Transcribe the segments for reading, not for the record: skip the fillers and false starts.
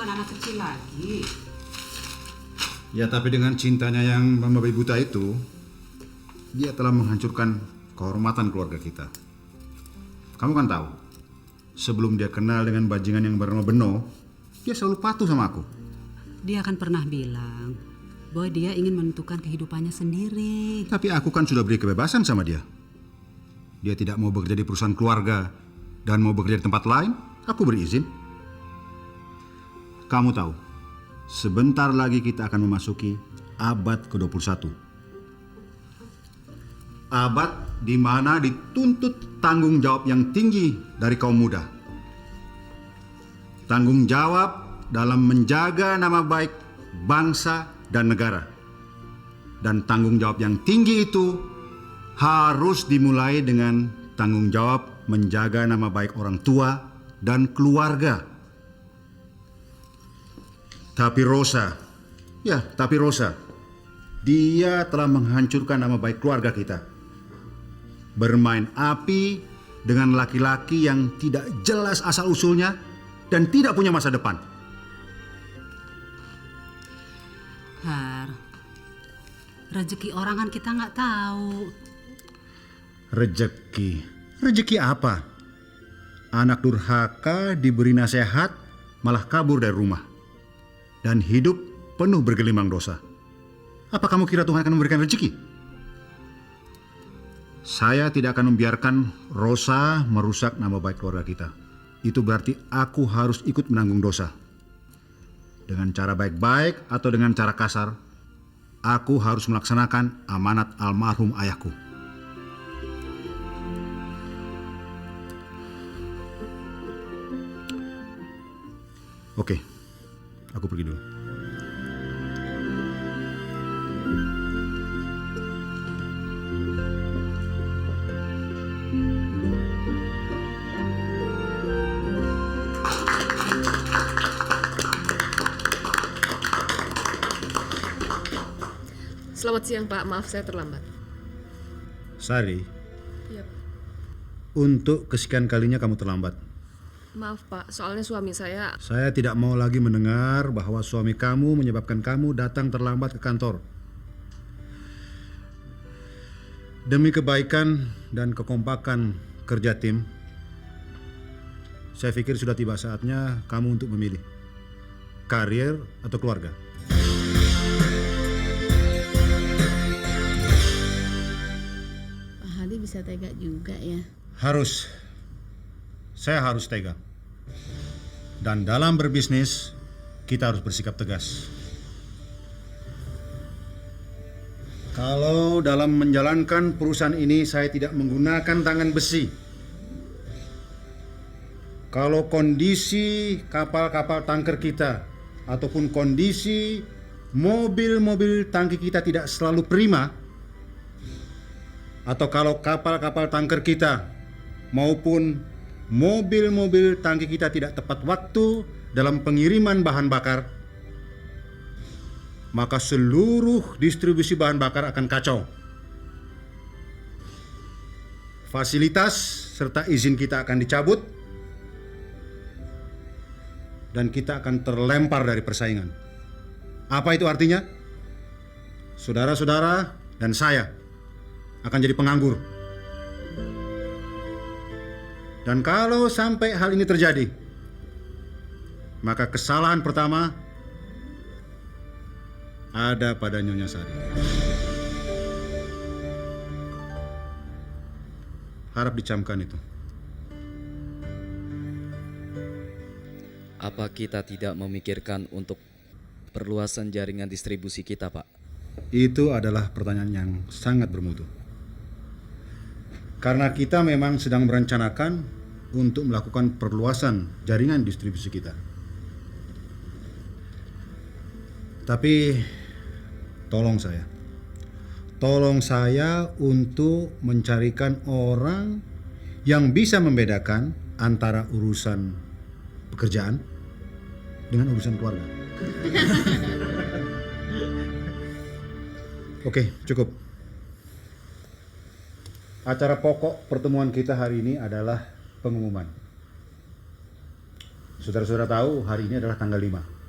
bukan anak kecil lagi. Ya, tapi dengan cintanya yang membabi buta itu, dia telah menghancurkan kehormatan keluarga kita. Kamu kan tahu, sebelum dia kenal dengan bajingan yang bernama Beno, dia selalu patuh sama aku. Dia kan pernah bilang bahwa dia ingin menentukan kehidupannya sendiri. Tapi aku kan sudah beri kebebasan sama dia. Dia tidak mau bekerja di perusahaan keluarga dan mau bekerja di tempat lain, aku beri izin. Kamu tahu, sebentar lagi kita akan memasuki abad ke-21. Abad di mana dituntut tanggung jawab yang tinggi dari kaum muda. Tanggung jawab dalam menjaga nama baik bangsa dan negara. Dan tanggung jawab yang tinggi itu harus dimulai dengan tanggung jawab menjaga nama baik orang tua dan keluarga. Tapi Rosa, dia telah menghancurkan nama baik keluarga kita. Bermain api dengan laki-laki yang tidak jelas asal-usulnya dan tidak punya masa depan. Har, rezeki orang kan kita nggak tahu. Rezeki apa? Anak durhaka diberi nasihat malah kabur dari rumah dan hidup penuh bergelimang dosa. Apa kamu kira Tuhan akan memberikan rezeki? Saya tidak akan membiarkan Rosa merusak nama baik keluarga kita. Itu berarti aku harus ikut menanggung dosa. Dengan cara baik-baik atau dengan cara kasar, aku harus melaksanakan amanat almarhum ayahku. Oke, aku pergi dulu. Selamat siang Pak, maaf saya terlambat. Sari, Iya Pak. untuk kesekian kalinya kamu terlambat. Maaf Pak, soalnya suami saya... Saya tidak mau lagi mendengar bahwa suami kamu menyebabkan kamu datang terlambat ke kantor. Demi kebaikan dan kekompakan kerja tim, saya pikir sudah tiba saatnya kamu untuk memilih karir atau keluarga. Pak Hadi bisa tega juga ya. Harus. Saya harus tega. Dan dalam berbisnis, kita harus bersikap tegas. Kalau dalam menjalankan perusahaan ini saya tidak menggunakan tangan besi. Kalau kondisi kapal-kapal tanker kita ataupun kondisi mobil-mobil tangki kita tidak selalu prima, atau kalau kapal-kapal tanker kita maupun mobil-mobil tangki kita tidak tepat waktu dalam pengiriman bahan bakar, maka seluruh distribusi bahan bakar akan kacau. Fasilitas serta izin kita akan dicabut dan kita akan terlempar dari persaingan. Apa itu artinya? Saudara-saudara dan saya akan jadi penganggur. Dan kalau sampai hal ini terjadi, maka kesalahan pertama ada pada Nyonya Sari. Harap dicamkan itu. Apa kita tidak memikirkan untuk perluasan jaringan distribusi kita, Pak? Itu adalah pertanyaan yang sangat bermutu. Karena kita memang sedang merencanakan untuk melakukan perluasan jaringan distribusi kita. Tapi tolong saya untuk mencarikan orang yang bisa membedakan antara urusan pekerjaan dengan urusan keluarga. Oke, cukup. Acara pokok pertemuan kita hari ini adalah pengumuman. Saudara-saudara tahu hari ini adalah tanggal 5.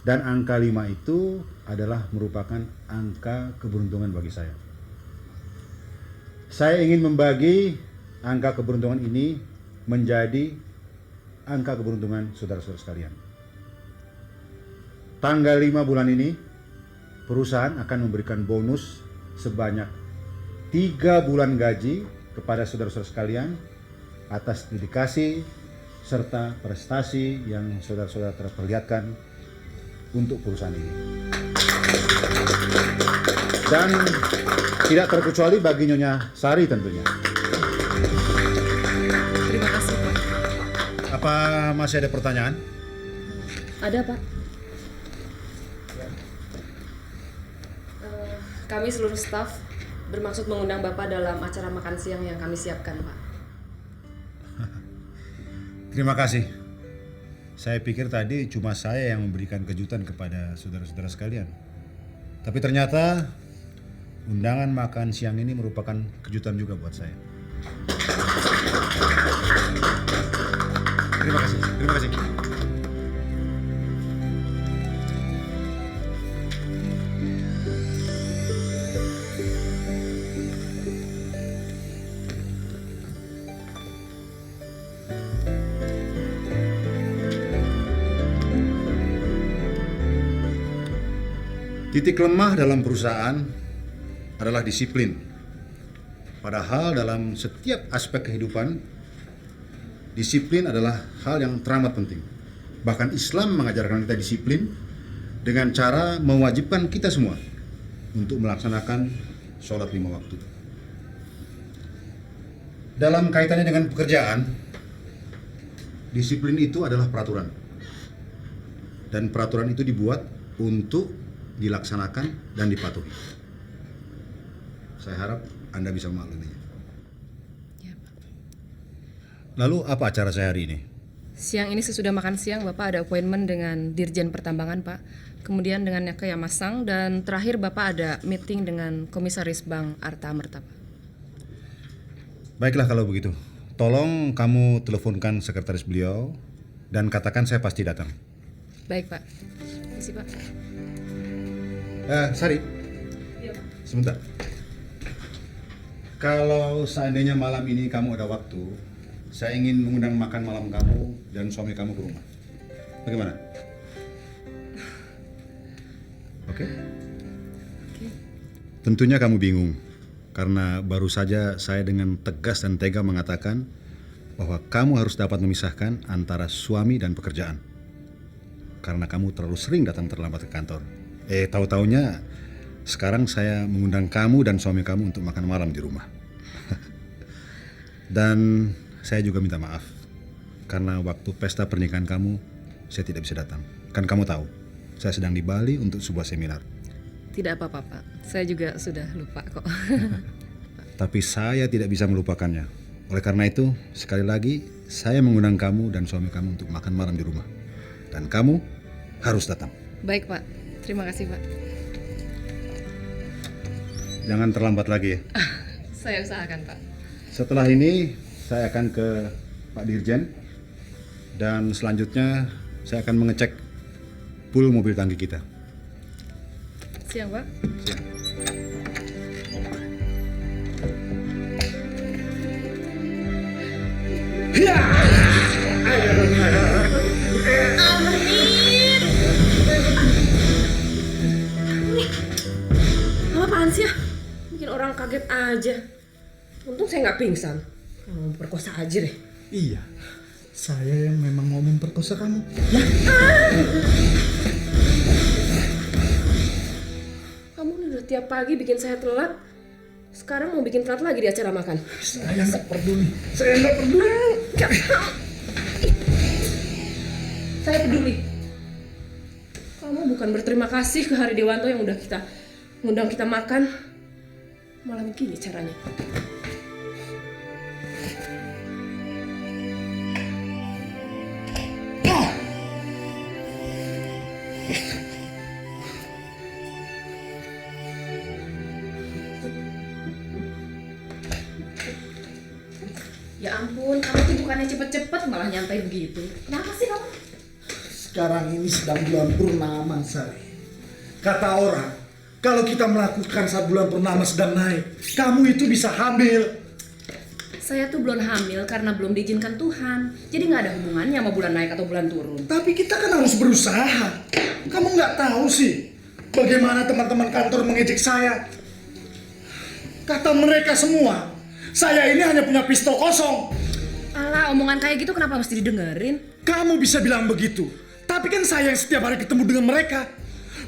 Dan angka 5 itu adalah merupakan angka keberuntungan bagi saya. Saya ingin membagi angka keberuntungan ini menjadi angka keberuntungan saudara-saudara sekalian. Tanggal 5 bulan ini, perusahaan akan memberikan bonus sebanyak 3 bulan gaji kepada saudara-saudara sekalian atas dedikasi serta prestasi yang saudara-saudara telah perlihatkan untuk perusahaan ini. Dan tidak terkecuali bagi Nyonya Sari tentunya. Terima kasih, Pak. Apa masih ada pertanyaan? Ada, Pak. Kami seluruh staf bermaksud mengundang Bapak dalam acara makan siang yang kami siapkan, Pak. Terima kasih. Saya pikir tadi cuma saya yang memberikan kejutan kepada saudara-saudara sekalian. Tapi ternyata undangan makan siang ini merupakan kejutan juga buat saya. Terima kasih. Terima kasih. Titik lemah dalam perusahaan adalah disiplin. Padahal dalam setiap aspek kehidupan, disiplin adalah hal yang teramat penting. Bahkan Islam mengajarkan kita disiplin dengan cara mewajibkan kita semua untuk melaksanakan sholat 5 waktu. Dalam kaitannya dengan pekerjaan, disiplin itu adalah peraturan. Dan peraturan itu dibuat untuk dilaksanakan dan dipatuhi. Saya harap Anda bisa memakluminya. Ya, Pak. Lalu apa acara saya hari ini? Siang ini sesudah makan siang, Bapak ada appointment dengan Dirjen Pertambangan, Pak. Kemudian dengan Yakaya Masang, dan terakhir Bapak ada meeting dengan Komisaris Bank Arta Amerta, Pak. Baiklah kalau begitu. Tolong kamu teleponkan sekretaris beliau dan katakan saya pasti datang. Baik, Pak. Terima kasih, Pak. Sari, Iya, Pak. sebentar. Kalau seandainya malam ini kamu ada waktu, saya ingin mengundang makan malam kamu dan suami kamu ke rumah. Bagaimana? Oke? Tentunya kamu bingung, karena baru saja saya dengan tegas dan tega mengatakan bahwa kamu harus dapat memisahkan antara suami dan pekerjaan. Karena kamu terlalu sering datang terlambat ke kantor. Tahu-taunya sekarang saya mengundang kamu dan suami kamu untuk makan malam di rumah. Dan saya juga minta maaf karena waktu pesta pernikahan kamu saya tidak bisa datang. Kan kamu tahu, saya sedang di Bali untuk sebuah seminar. Tidak apa-apa, Pak. Saya juga sudah lupa kok. Tapi saya tidak bisa melupakannya. Oleh karena itu, sekali lagi saya mengundang kamu dan suami kamu untuk makan malam di rumah. Dan kamu harus datang. Baik, Pak. Terima kasih, Pak. Jangan terlambat lagi ya. Saya usahakan, Pak. Setelah ini saya akan ke Pak Dirjen dan selanjutnya saya akan mengecek pool mobil tangki kita. Siang, Pak. Siap. Apaan sih ya? Bikin orang kaget aja. Untung saya nggak pingsan. Mau perkosa aja deh. Iya, saya yang memang mau memperkosa kamu. Kamu udah tiap pagi bikin saya telat. Sekarang mau bikin telat lagi di acara makan. Saya nggak peduli. Saya nggak peduli. Saya peduli. Kamu bukan berterima kasih ke Hari Dewanto yang udah ngundang kita makan. Malah begini caranya. Ya ampun, kamu tuh bukannya cepet-cepet malah nyantai begitu. Kenapa sih kamu? Sekarang ini sedang bulan purnama, Sari. Kata orang, kalau kita melakukan saat bulan purnama sedang naik, kamu itu bisa hamil. Saya tuh belum hamil karena belum diizinkan Tuhan. Jadi nggak ada hubungannya sama bulan naik atau bulan turun. Tapi kita kan harus berusaha. Kamu nggak tahu sih bagaimana teman-teman kantor mengejek saya. Kata mereka semua, saya ini hanya punya pistol kosong. Alah, omongan kayak gitu kenapa mesti didengerin? Kamu bisa bilang begitu, tapi kan saya yang setiap hari ketemu dengan mereka,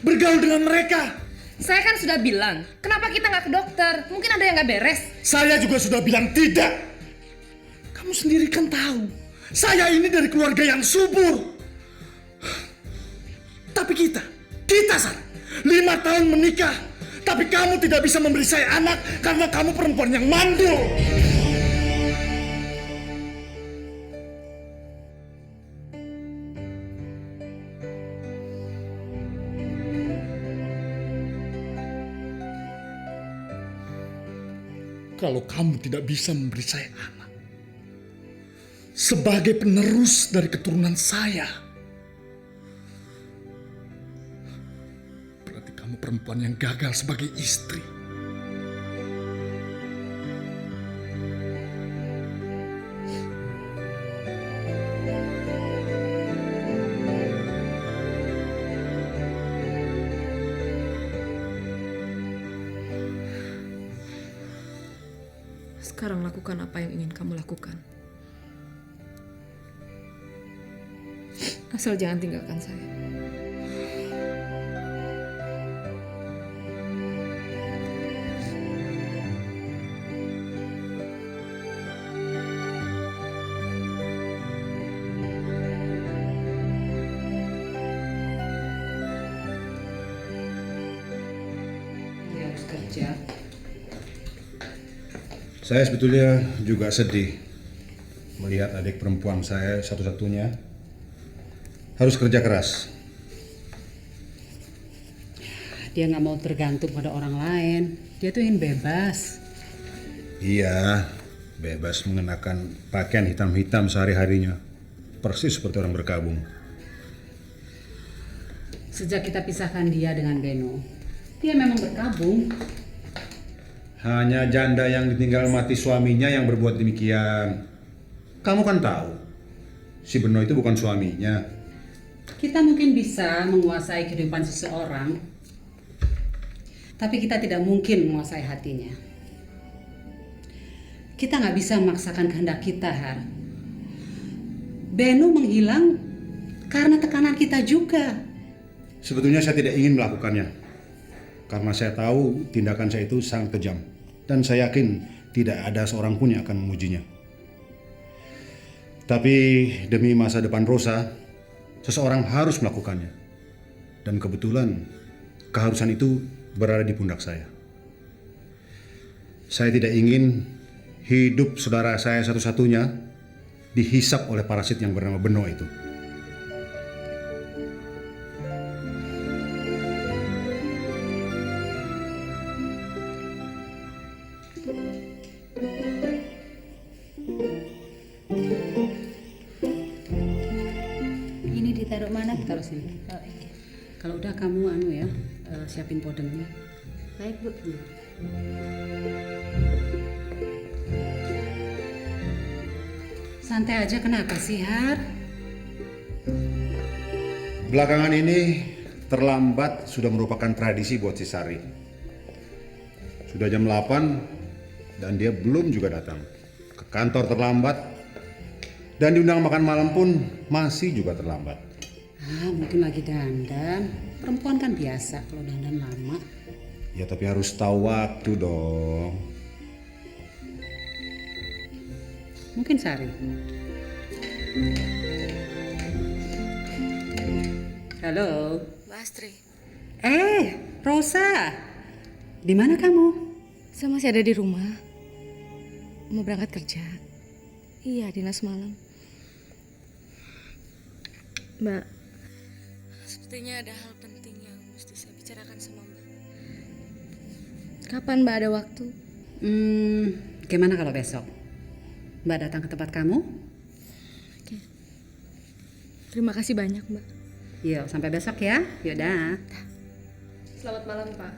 bergaul dengan mereka. Saya kan sudah bilang, kenapa kita nggak ke dokter? Mungkin ada yang nggak beres. Saya juga sudah bilang tidak. Kamu sendiri kan tahu, saya ini dari keluarga yang subur. Tapi kita Sar, 5 tahun menikah, tapi kamu tidak bisa memberi saya anak karena kamu perempuan yang mandul. Kalau kamu tidak bisa memberi saya anak sebagai penerus dari keturunan saya, berarti kamu perempuan yang gagal sebagai istri. Sekarang lakukan apa yang ingin kamu lakukan. Asal jangan tinggalkan saya. Dia harus kerja. Saya sebetulnya juga sedih melihat adik perempuan saya satu-satunya harus kerja keras. Dia nggak mau tergantung pada orang lain. Dia tuh ingin bebas. Iya, bebas mengenakan pakaian hitam-hitam sehari-harinya. Persis seperti orang berkabung. Sejak kita pisahkan dia dengan Beno, dia memang berkabung. Hanya janda yang ditinggal mati suaminya yang berbuat demikian. Kamu kan tahu, si Beno itu bukan suaminya. Kita mungkin bisa menguasai kehidupan seseorang, tapi kita tidak mungkin menguasai hatinya. Kita nggak bisa memaksakan kehendak kita, Har. Beno menghilang karena tekanan kita juga. Sebetulnya saya tidak ingin melakukannya. Karena saya tahu tindakan saya itu sangat kejam. Dan saya yakin tidak ada seorang pun yang akan memujinya. Tapi demi masa depan Rosa, seseorang harus melakukannya. Dan kebetulan keharusan itu berada di pundak saya. Saya tidak ingin hidup saudara saya satu-satunya dihisap oleh parasit yang bernama Beno itu. Ini ditaruh mana? Ditaruh sini. Kalau udah kamu siapin podengnya. Baik, Bu. Santai aja, kenapa sih, Har? Belakangan ini terlambat sudah merupakan tradisi buat si Sari. Sudah jam 8 dan dia belum juga datang. Ke kantor terlambat dan diundang makan malam pun masih juga terlambat. Mungkin lagi dandan. Perempuan kan biasa kalau dandan lama. Ya tapi harus tahu waktu dong. Mungkin Sari. Halo. Mbak Astri, Rosa. Di mana kamu? saya masih ada di rumah. Mau berangkat kerja. Iya, dinas malam. Mbak, sepertinya ada hal penting yang mesti saya bicarakan sama Mbak. Kapan Mbak ada waktu? Gimana kalau besok? Mbak datang ke tempat kamu? Oke. Terima kasih banyak, Mbak. Yuk, sampai besok ya. Yaudah. Selamat malam Pak.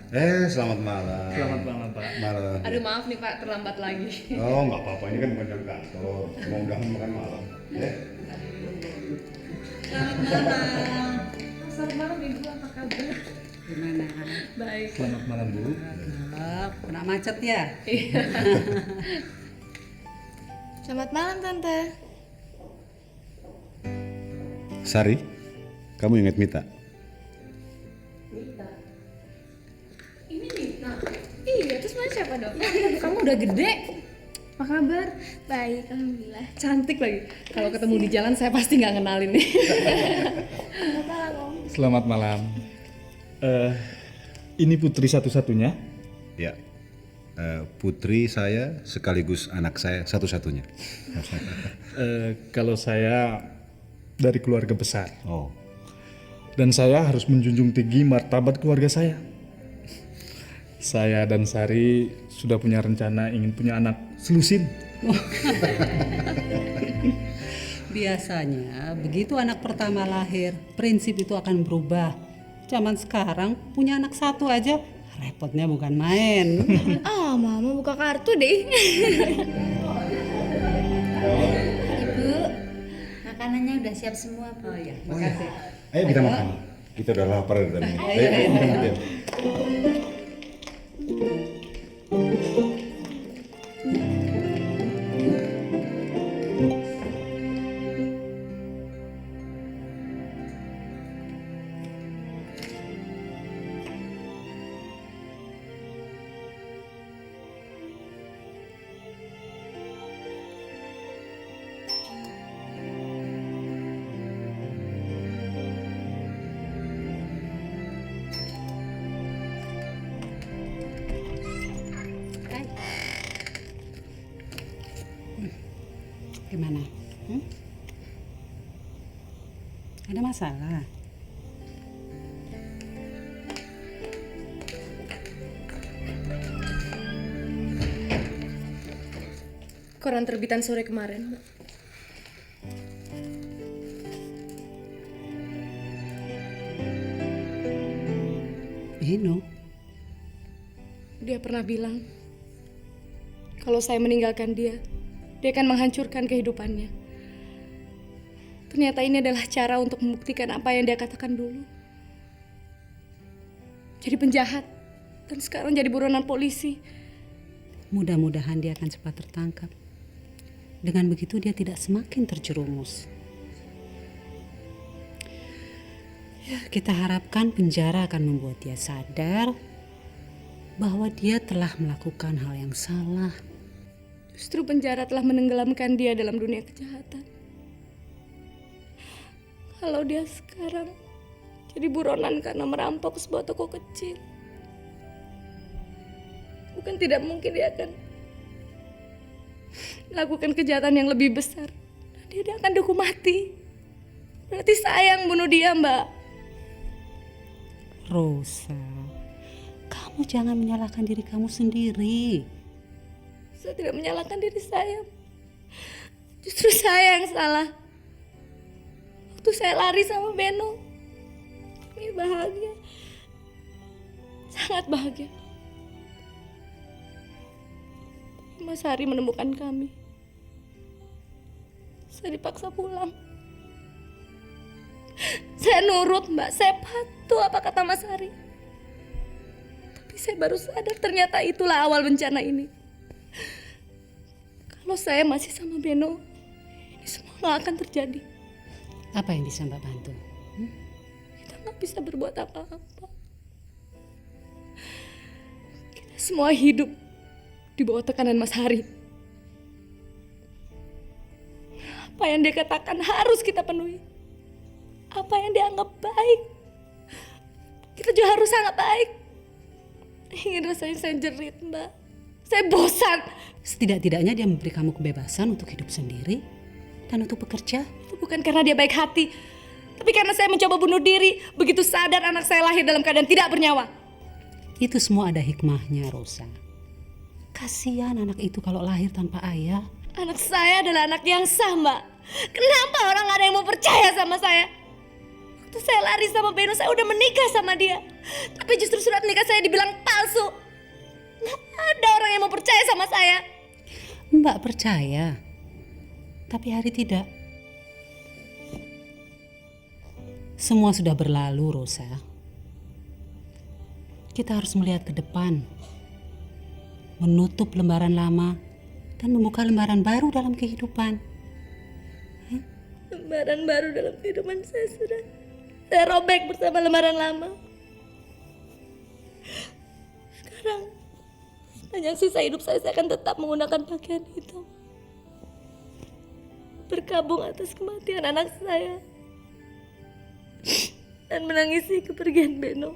Selamat malam. Selamat malam, Pak. Malam. Aduh maaf nih Pak, terlambat lagi. Oh, nggak apa-apa. Ini kan bukan jam kantor. Mudah-mudahan makan malam. Ya. Selamat malam Ibu, apa kabar? Gimana? Baik. Selamat malam, Bu. Kena macet ya? Selamat malam Tante. Sari, kamu ingat Mita? Iya, terus mana siapa dong? Kamu udah gede. Apa kabar? Baik, alhamdulillah. Cantik lagi. Kalau ketemu di jalan saya pasti nggak kenalin nih. Selamat malam Om. Selamat malam. Ini putri satu-satunya. Ya. Putri saya sekaligus anak saya satu-satunya. Kalau saya dari keluarga besar. Oh. Dan saya harus menjunjung tinggi martabat keluarga saya. Saya dan Sari sudah punya rencana ingin punya anak selusin. Biasanya begitu anak pertama lahir, prinsip itu akan berubah. Zaman sekarang punya anak satu aja repotnya bukan main. Ah, Mama buka kartu deh. Ibu, makanannya udah siap semua Bu. Oh iya, makasih. Ayo kita makan. Kita udah lapar dari tadi. Ayo kita makan. Gimana? Ada masalah? Koran terbitan sore kemarin, Mbak. Beno, Dia pernah bilang kalau saya meninggalkan dia akan menghancurkan kehidupannya. Ternyata ini adalah cara untuk membuktikan apa yang dia katakan dulu. Jadi penjahat dan sekarang jadi buronan polisi. mudah-mudahan dia akan cepat tertangkap. Dengan begitu dia tidak semakin terjerumus. Ya, kita harapkan penjara akan membuat dia sadar bahwa dia telah melakukan hal yang salah. Justru penjara telah menenggelamkan dia dalam dunia kejahatan. Kalau dia sekarang jadi buronan karena merampok sebuah toko kecil, bukan tidak mungkin dia akan melakukan kejahatan yang lebih besar. Dia akan dihukum mati. Berarti saya yang bunuh dia, Mbak. Rosa, kamu jangan menyalahkan diri kamu sendiri. Saya tidak menyalahkan diri saya. Justru saya yang salah. Waktu saya lari sama Beno, kami bahagia. Sangat bahagia. Mas Hari menemukan kami. Saya dipaksa pulang. Saya nurut, Mbak. Saya patuh apa kata Mas Hari. Tapi saya baru sadar ternyata itulah awal bencana ini. Kalau saya masih sama Beno, ini semua nggak akan terjadi. Apa yang bisa Mbak bantu? Kita nggak bisa berbuat apa-apa. Kita semua hidup di bawah tekanan Mas Hari. Apa yang dia katakan harus kita penuhi. Apa yang dianggap baik, kita juga harus sangat baik. Ingin rasanya saya jerit, Mbak. Saya bosan. Setidak-tidaknya dia memberi kamu kebebasan untuk hidup sendiri dan untuk bekerja. Itu bukan karena dia baik hati, tapi karena saya mencoba bunuh diri begitu sadar anak saya lahir dalam keadaan tidak bernyawa. Itu semua ada hikmahnya, Rosa. Kasihan anak itu kalau lahir tanpa ayah. Anak saya adalah anak yang sah, Mbak. Kenapa orang ada yang mau percaya sama saya? Waktu saya lari sama Beno, saya udah menikah sama dia. Tapi justru surat nikah saya dibilang palsu. Nggak ada orang yang mau percaya sama saya. Mbak percaya, tapi Hari tidak. Semua sudah berlalu, Rosa. Kita harus melihat ke depan, menutup lembaran lama dan membuka lembaran baru dalam kehidupan. Lembaran baru dalam kehidupan saya robek bersama lembaran lama. Sekarang sepanjang sisa hidup saya akan tetap menggunakan pakaian hitam, berkabung atas kematian anak saya dan menangisi kepergian Beno.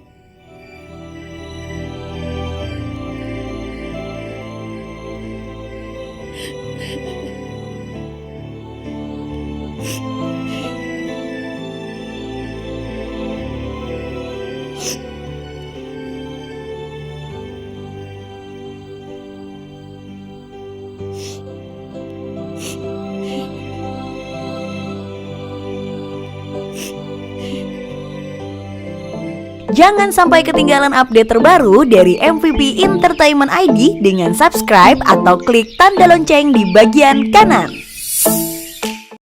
Jangan sampai ketinggalan update terbaru dari MVP Entertainment ID dengan subscribe atau klik tanda lonceng di bagian kanan.